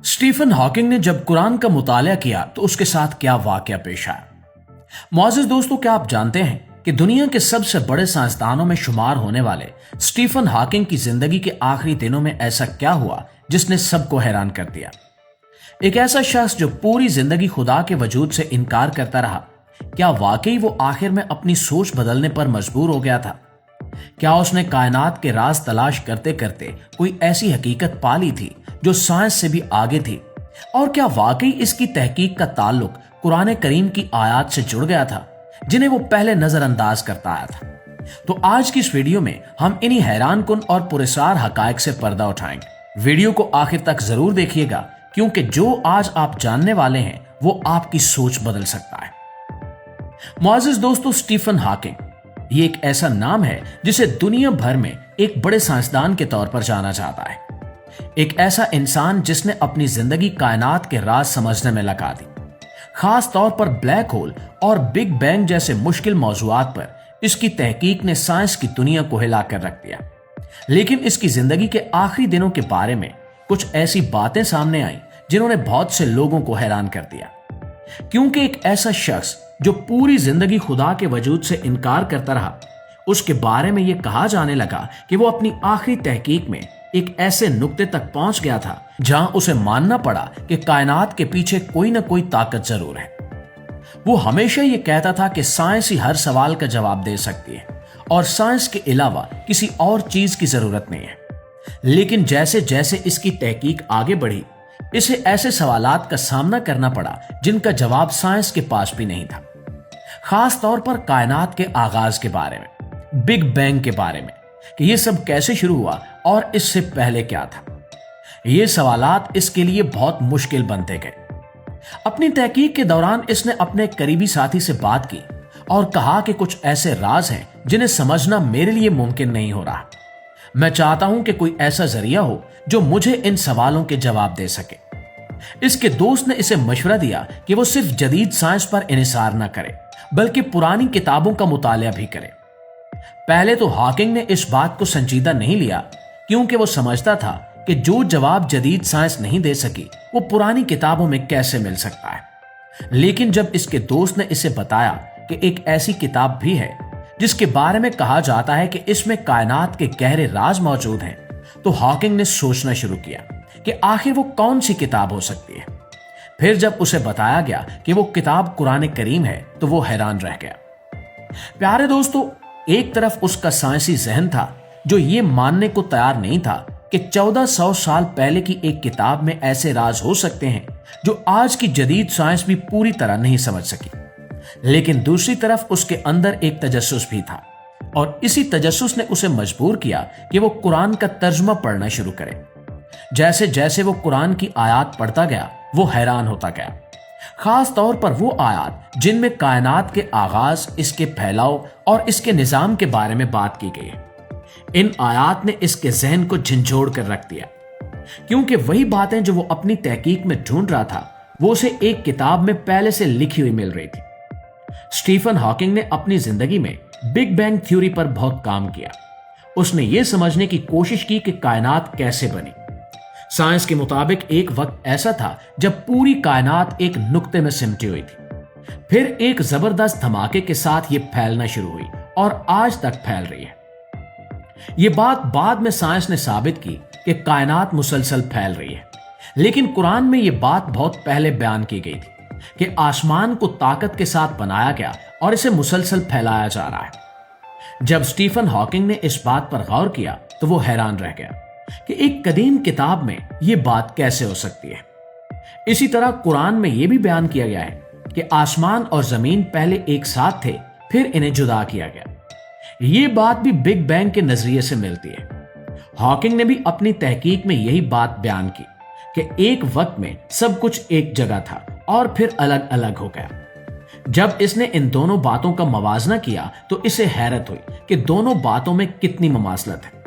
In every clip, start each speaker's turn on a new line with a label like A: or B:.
A: Stephen Hawking ने जब कुरान का मुताला किया तो उसके साथ क्या वाकया पेश आया। मुअज़्ज़िज़ दोस्तों, क्या आप जानते हैं कि दुनिया के सबसे बड़े साइंसदानों में शुमार होने वाले स्टीफन हॉकिंग की जिंदगी के आखिरी दिनों में ऐसा क्या हुआ जिसने सबको हैरान कर दिया। एक ऐसा शख्स जो पूरी जिंदगी खुदा के वजूद से इनकार करता रहा, क्या वाकई वो आखिर में अपनी सोच बदलने पर मजबूर हो गया था? क्या उसने कायनात के राज तलाश करते करते कोई ऐसी हकीकत पा ली थी जो साइंस से भी आगे थी? और क्या वाकई इसकी तहकीक का ताल्लुक कुरान करीम की आयत से जुड़ गया था जिन्हें वो पहले नजरअंदाज करता आया था? तो आज की इस वीडियो में हम इन्हीं हैरान कुन और पुरस्कार हकायक से पर्दा उठाएंगे। वीडियो को आखिर तक जरूर देखिएगा, क्योंकि जो आज आप जानने वाले हैं वो आपकी सोच बदल सकता है। मुअज़्ज़िज़ दोस्तों, स्टीफन हॉकिंग ये एक ऐसा नाम है जिसे दुनिया भर में एक बड़े साइंसदान के तौर पर जाना जाता है। एक ऐसा इंसान जिसने अपनी जिंदगी कायनात के राज समझने में लगा दी। खास तौर पर ब्लैक होल और बिग बैंग जैसे मुश्किल मौज़ूआत पर इसकी तहकीक ने साइंस की दुनिया को हिला कर रख दिया। लेकिन इसकी जिंदगी के आखिरी दिनों के बारे में कुछ ऐसी बातें सामने आई जिन्होंने बहुत से लोगों को हैरान कर दिया। क्योंकि एक ऐसा शख्स जो पूरी जिंदगी खुदा के वजूद से इनकार करता रहा, उसके बारे में यह कहा जाने लगा कि वो अपनी आखिरी तहकीक में एक ऐसे नुक्ते तक पहुंच गया था जहां उसे मानना पड़ा कि कायनात के पीछे कोई ना कोई ताकत जरूर है। वो हमेशा ये कहता था कि साइंस ही हर सवाल का जवाब दे सकती है और साइंस के अलावा किसी और चीज की जरूरत नहीं है। लेकिन जैसे जैसे इसकी तहकीक आगे बढ़ी, इसे ऐसे सवालात का सामना करना पड़ा जिनका जवाब साइंस के पास भी नहीं था। खास तौर पर कायनात के आगाज के बारे में, बिग बैंग के बारे में, कि ये सब कैसे शुरू हुआ और इससे पहले क्या था। ये सवालात इसके लिए बहुत मुश्किल बनते गए। अपनी तहकीक के दौरान इसने अपने करीबी साथी से बात की और कहा कि कुछ ऐसे राज हैं जिन्हें समझना मेरे लिए मुमकिन नहीं हो रहा। मैं चाहता हूं कि कोई ऐसा जरिया हो जो मुझे इन सवालों के जवाब दे सके। इसके दोस्त ने इसे मशवरा दिया कि वो सिर्फ जदीद साइंस पर इन्हिसार न करे, बल्कि पुरानी किताबों का मुताला भी करे। पहले तो हॉकिंग ने इस बात को संजीदा नहीं लिया, क्योंकि वो समझता था कि जो जवाब जदीद साइंस नहीं दे सकी वो पुरानी किताबों में कैसे मिल सकता है। लेकिन जब इसके दोस्त ने इसे बताया कि एक ऐसी किताब भी है जिसके बारे में कहा जाता है कि इसमें कायनात के गहरे राज मौजूद हैं, तो हॉकिंग ने सोचना शुरू किया कि आखिर वो कौन सी किताब हो सकती है। फिर जब उसे बताया गया कि वो किताब कुरान करीम है तो वो हैरान रह गया। प्यारे दोस्तों, एक तरफ उसका साइंसी जहन था जो ये मानने को तैयार नहीं था कि 1400 साल पहले की एक किताब में ऐसे राज हो सकते हैं जो आज की जदीद साइंस भी पूरी तरह नहीं समझ सकी। लेकिन दूसरी तरफ उसके अंदर एक तजस्सुस भी था, और इसी तजस्सुस ने उसे मजबूर किया कि वो कुरान का तर्जुमा पढ़ना शुरू करे। जैसे जैसे वो कुरान की आयत पढ़ता गया, वो हैरान होता गया। खास तौर पर वो आयत जिनमें कायनात के आगाज, इसके फैलाव और इसके निजाम के बारे में बात की गई है। इन आयत ने इसके जहन को झंझोड़ कर रख दिया, क्योंकि वही बातें जो वो अपनी तहकीक में ढूंढ रहा था वो उसे एक किताब में पहले से लिखी हुई मिल रही थी। स्टीफन हॉकिंग ने अपनी जिंदगी में बिग बैंग थ्योरी पर बहुत काम किया। उसने ये समझने की कोशिश की कि कायनात कैसे बनी। साइंस के मुताबिक एक वक्त ऐसा था जब पूरी कायनात एक नुक्ते में सिमटी हुई थी। फिर एक जबरदस्त धमाके के साथ ये फैलना शुरू हुई और आज तक फैल रही है। ये बात बाद में साइंस ने साबित की कि कायनात मुसलसल फैल रही है। लेकिन कुरान में यह बात बहुत पहले बयान की गई थी कि आसमान को ताकत के साथ बनाया गया और इसे मुसलसल फैलाया जा रहा है। जब स्टीफन हॉकिंग ने इस बात पर गौर किया तो वो हैरान रह गया कि एक कदीम किताब में यह बात कैसे हो सकती है। इसी तरह कुरान में यह भी बयान किया गया है कि आसमान और जमीन पहले एक साथ थे, फिर इन्हें जुदा किया गया। ये बात भी बिग बैंग के नजरिए से मिलती है। हॉकिंग ने भी अपनी तहकीक में यही बात बयान की कि एक वक्त में सब कुछ एक जगह था और फिर अलग अलग हो गया। जब इसने इन दोनों बातों का मवाजना किया तो इसे हैरत हुई कि दोनों बातों में कितनी ममासलत है।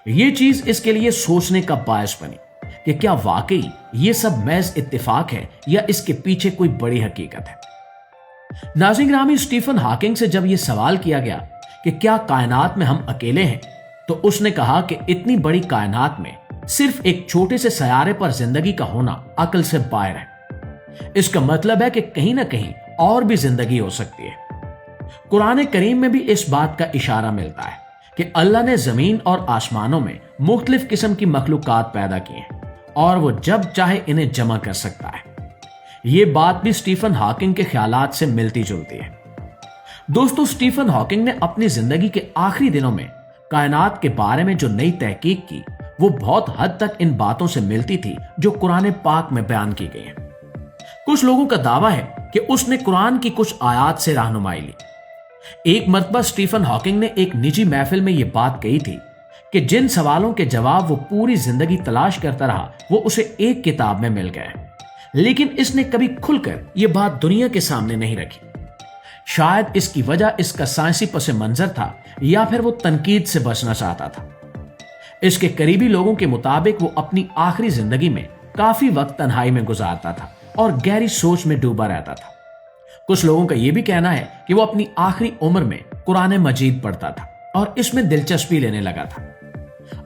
A: ये चीज इसके लिए सोचने का बायस बनी कि क्या वाकई ये सब महज इत्तेफाक है या इसके पीछे कोई बड़ी हकीकत है। नाज़रीन ग्रामी, स्टीफन हॉकिंग से जब यह सवाल किया गया कि क्या कायनात में हम अकेले हैं, तो उसने कहा कि इतनी बड़ी कायनात में सिर्फ एक छोटे से सैयारे पर जिंदगी का होना अकल से बाहर है। इसका मतलब है कि कहीं ना कहीं और भी जिंदगी हो सकती है। कुरान करीम में भी इस बात का इशारा मिलता है कि अल्लाह ने जमीन और आसमानों में मुख्तलिफ किस्म की मखलूकात पैदा की हैं और वो जब चाहे इन्हें जमा कर सकता है। ये बात भी स्टीफन हॉकिंग के ख्यालात से मिलती जुलती है। दोस्तों, स्टीफन हॉकिंग ने अपनी जिंदगी के आखिरी दिनों में कायनात के बारे में जो नई तहकीक की, वो बहुत हद तक इन बातों से मिलती थी जो कुरान पाक में बयान की गई है। कुछ लोगों का दावा है कि उसने कुरान की कुछ आयात से रहनुमाई ली। एक मर्तबा स्टीफन हॉकिंग ने एक निजी महफिल में यह बात कही थी कि जिन सवालों के जवाब वो पूरी जिंदगी तलाश करता रहा, वो उसे एक किताब में मिल गए, लेकिन इसने कभी खुलकर यह बात दुनिया के सामने नहीं रखी। शायद इसकी वजह इसका साइंसी पस मंजर था या फिर वो तनकीद से बचना चाहता था। इसके करीबी लोगों के मुताबिक वो अपनी आखिरी जिंदगी में काफी वक्त तन्हाई में गुजारता था और गहरी सोच में डूबा रहता था। कुछ लोगों का यह भी कहना है कि वो अपनी आखिरी उम्र में कुरान मजीद पढ़ता था और इसमें दिलचस्पी लेने लगा था।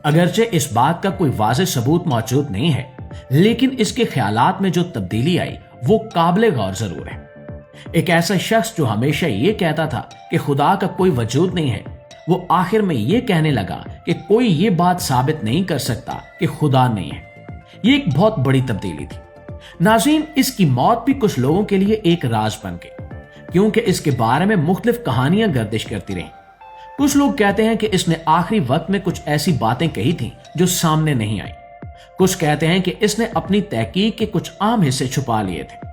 A: अगरचे इस बात का कोई वाज़ेह सबूत मौजूद नहीं है, लेकिन इसके ख्यालात में जो तब्दीली आई वो काबिल गौर जरूर है। एक ऐसा शख्स जो हमेशा ये कहता था कि खुदा का कोई वजूद नहीं है, वो आखिर में ये कहने लगा कि कोई ये बात साबित नहीं कर सकता कि खुदा नहीं है। ये एक बहुत बड़ी तब्दीली थी। नाज़रीन, इसकी मौत भी कुछ लोगों के लिए एक राज बन गई, क्योंकि इसके बारे में मुख्तलिफ कहानियां गर्दिश करती रहीं। कुछ लोग कहते हैं कि इसने आखिरी वक्त में कुछ ऐसी बातें कही थी जो सामने नहीं आई। कुछ कहते हैं कि इसने अपनी तहकीक के कुछ आम हिस्से छुपा लिए थे,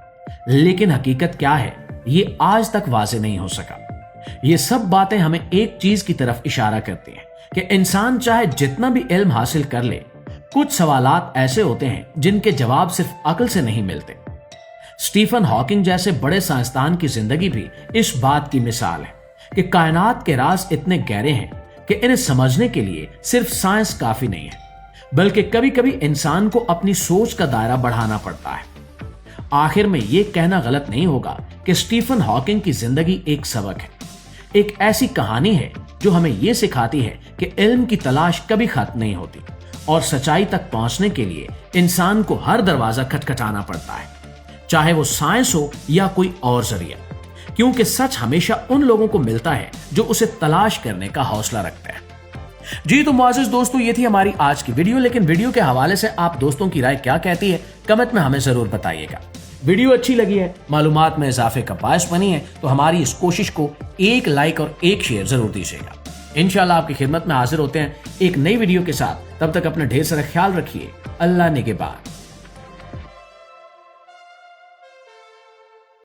A: लेकिन हकीकत क्या है ये आज तक वाज़ेह नहीं हो सका। ये सब बातें हमें एक चीज की तरफ इशारा करती हैं कि इंसान चाहे जितना भी इल्म हासिल कर ले, कुछ सवालात ऐसे होते हैं जिनके जवाब सिर्फ अकल से नहीं मिलते। स्टीफन हॉकिंग जैसे बड़े साइंसदान की जिंदगी भी इस बात की मिसाल है कि कायनात के राज इतने गहरे हैं कि इन्हें समझने के लिए सिर्फ साइंस काफी नहीं है, बल्कि कभी कभी इंसान को अपनी सोच का दायरा बढ़ाना पड़ता है। आखिर में यह कहना गलत नहीं होगा कि स्टीफन हॉकिंग की जिंदगी एक सबक है, एक ऐसी कहानी है जो हमें यह सिखाती है कि इल्म की तलाश कभी खत्म नहीं होती और सच्चाई तक पहुंचने के लिए इंसान को हर दरवाजा खटखटाना पड़ता है, चाहे वो साइंस हो या कोई और जरिया, क्योंकि सच हमेशा उन लोगों को मिलता है जो उसे तलाश करने का हौसला रखते हैं। जी तो मुआज़िज़ दोस्तों, ये थी हमारी आज की वीडियो। लेकिन वीडियो के हवाले से आप दोस्तों की राय क्या कहती है, कमेंट में हमें जरूर बताइएगा। वीडियो अच्छी लगी है, मालूमात में इजाफे का बायस बनी है, तो हमारी इस कोशिश को एक लाइक और एक शेयर जरूर दीजिएगा। इंशाल्लाह आपकी खिदमत में हाजिर होते हैं एक नई वीडियो के साथ। तब तक अपना ढेर सारा ख्याल रखिए। अल्लाह निगहबान।